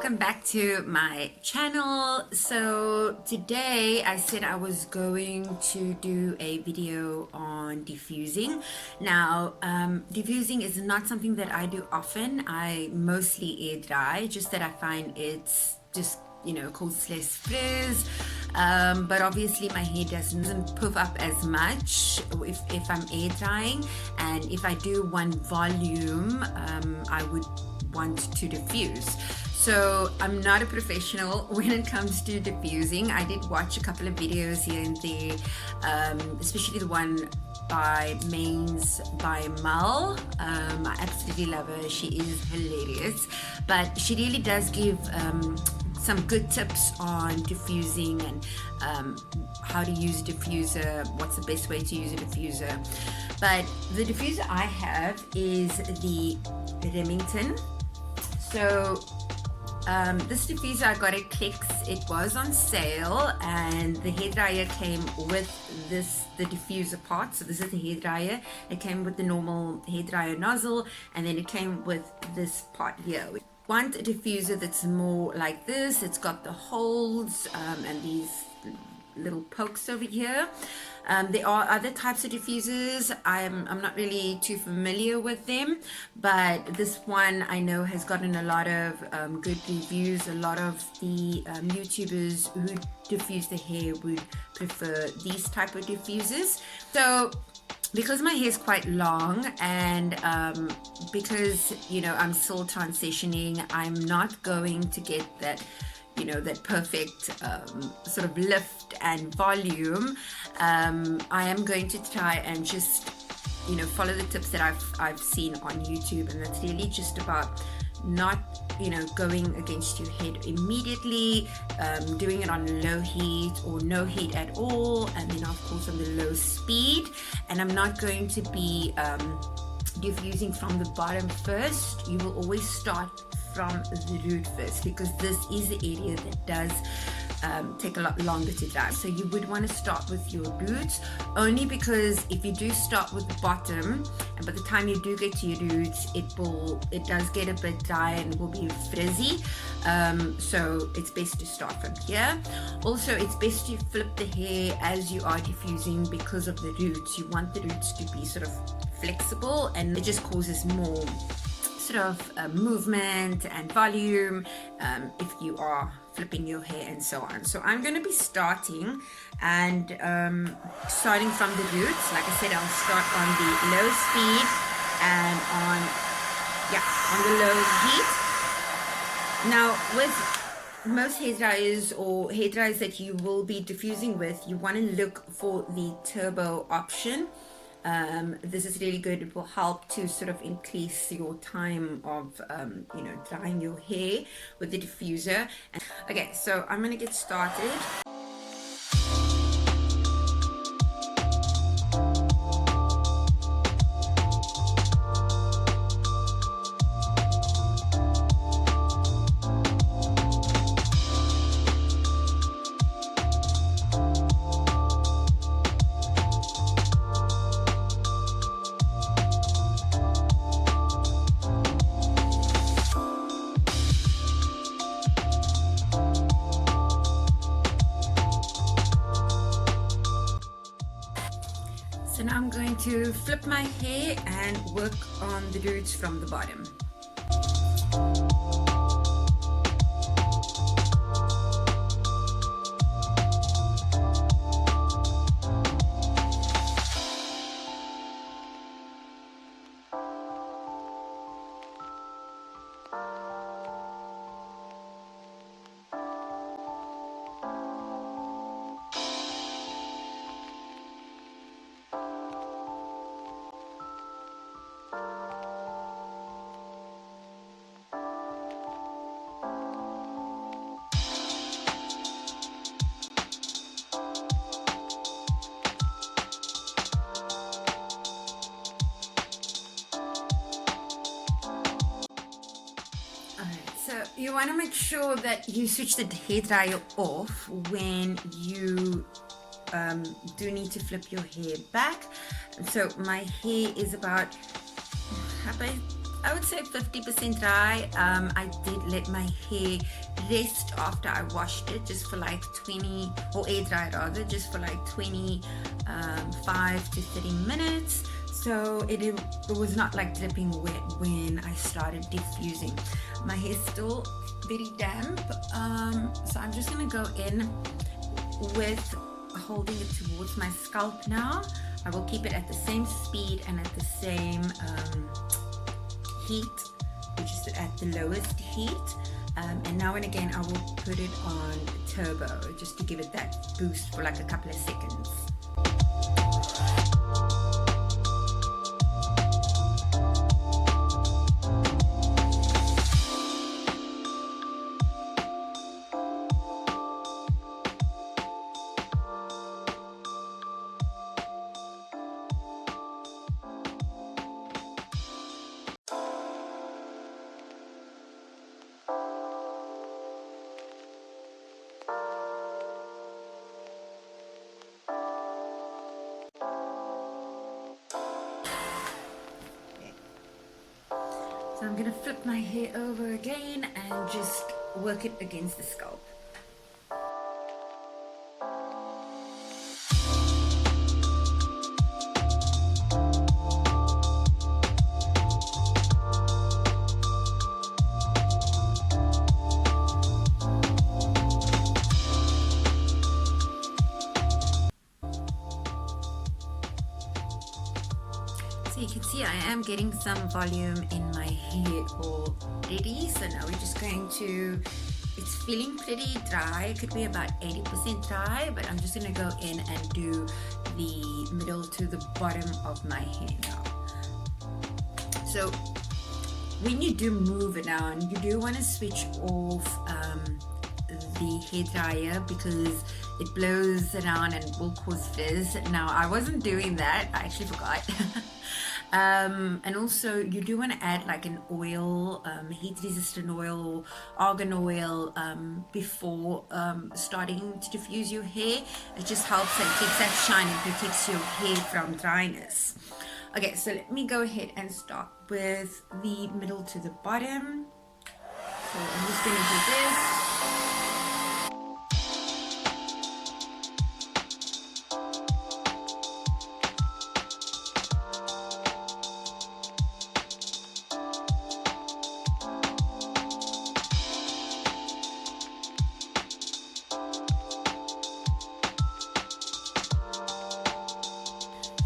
welcome back to my channel. So today I said I was going to do a video on diffusing. Now diffusing is not something that I do often. I mostly air dry, just that I find it's just, you know, causes less frizz, but obviously my hair doesn't puff up as much if I'm air drying, and if I do want volume, I would want to diffuse. So I'm not a professional when it comes to diffusing. I did watch a couple of videos here and there, especially the one by Mellow. I absolutely love her. She is hilarious, but she really does give some good tips on diffusing and how to use a diffuser, what's the best way to use a diffuser. But the diffuser I have is the Remington. So this diffuser I got at Clicks. It was on sale, and the hairdryer came with the diffuser part. So this is the hairdryer. It came with the normal hairdryer nozzle, and then it came with this part here. Want a diffuser that's more like this. It's got the holes and these little pokes over here. There are other types of diffusers. I'm not really too familiar with them, but this one I know has gotten a lot of good reviews. A lot of the YouTubers who diffuse the hair would prefer these type of diffusers. So because my hair is quite long, and because, you know, I'm still transitioning, I'm not going to get that, you know, that perfect sort of lift and volume. I am going to try and just, you know, follow the tips that I've seen on YouTube, and that's really just about not, you know, going against your head immediately, doing it on low heat or no heat at all, and then of course on the low speed. And I'm not going to be diffusing from the bottom first. You will always start from the root first, because this is the area that does take a lot longer to dry. So you would want to start with your roots, only because if you do start with the bottom, and by the time you do get to your roots, it does get a bit dry and will be frizzy. So it's best to start from here. Also, it's best to flip the hair as you are diffusing because of the roots. You want the roots to be sort of flexible, and it just causes more sort of movement and volume if you are flipping your hair and so on. So I'm going to be starting from the roots. Like I said, I'll start on the low speed and on the low heat. Now, with most hairdryers or hairdryers that you will be diffusing with, you want to look for the turbo option. This is really good. It will help to sort of increase your time of you know, drying your hair with the diffuser. Okay, so I'm gonna get started. So now I'm going to flip my hair and work on the roots from the bottom. So you want to make sure that you switch the hairdryer off when you do need to flip your hair back. So my hair is about I would say 50% dry. I did let my hair rest after I washed it just for like 20, or air dry rather, just for like 25 to 30 minutes. So it was not like dripping wet when I started diffusing. My hair's still very damp, so I'm just gonna go in with holding it towards my scalp now. I will keep it at the same speed and at the same heat, which is at the lowest heat. And now and again I will put it on turbo just to give it that boost for like a couple of seconds. So I'm gonna flip my hair over again and just work it against the scalp. So you can see I am getting some volume in my hair already. So now we're just going to, it's feeling pretty dry. It could be about 80% dry, but I'm just going to go in and do the middle to the bottom of my hair now. So when you do move it down, you do want to switch off the hair dryer because it blows around and will cause frizz. Now I wasn't doing that, I actually forgot. And also you do want to add like an oil, heat resistant oil or argan oil before starting to diffuse your hair. It just helps and keeps that shine and protects your hair from dryness. Okay, so let me go ahead and start with the middle to the bottom. So I'm just going to do this.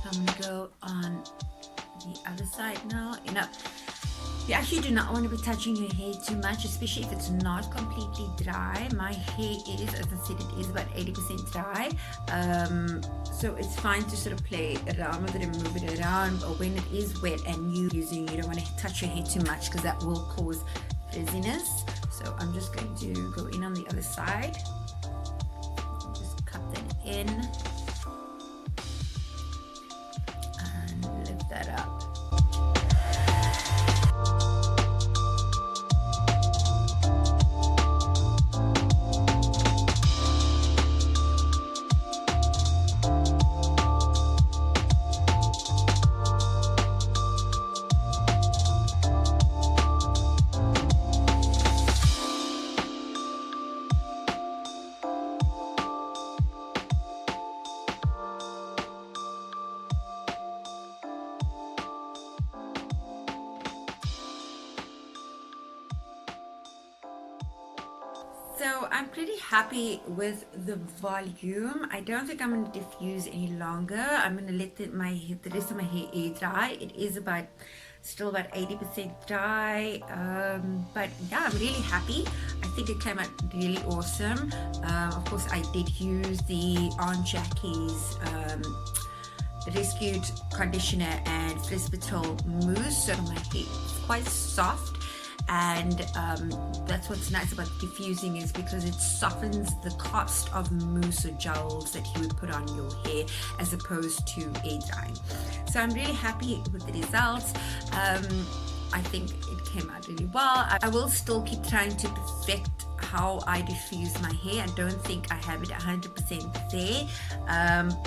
I'm gonna go on the other side now. You actually do not want to be touching your hair too much, especially if it's not completely dry. My hair is, as I said, it is about 80% dry. So it's fine to sort of play around with it and move it around. But when it is wet and you don't want to touch your hair too much because that will cause frizziness. So I'm just going to go in on the other side. Just cut that in. That up. So I'm pretty happy with the volume. I don't think I'm going to diffuse any longer. I'm going to let the rest of my hair air dry. It is still about 80% dry, but yeah, I'm really happy. I think it came out really awesome. Of course, I did use the Aunt Jackie's rescued conditioner and frizz patrol mousse, so my hair is quite soft. And that's what's nice about diffusing, is because it softens the cost of mousse or gels that you would put on your hair as opposed to air drying. So I'm really happy with the results. I think it came out really well. I will still keep trying to perfect how I diffuse my hair. I don't think I have it 100% there,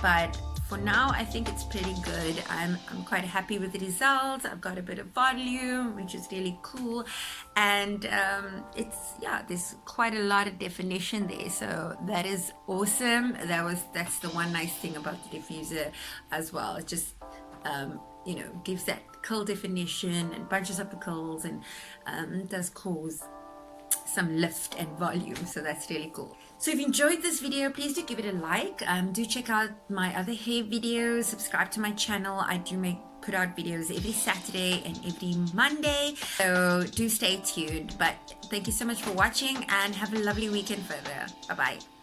but for now I think it's pretty good. I'm quite happy with the results. I've got a bit of volume, which is really cool, and there's quite a lot of definition there, so that is awesome. That's the one nice thing about the diffuser as well. It just gives that curl definition and bunches up the curls, and does cause some lift and volume, so that's really cool. So if you enjoyed this video, please do give it a like. Do check out my other hair videos, subscribe to my channel. I do put out videos every Saturday and every Monday, so do stay tuned. But thank you so much for watching, and have a lovely weekend further. Bye bye.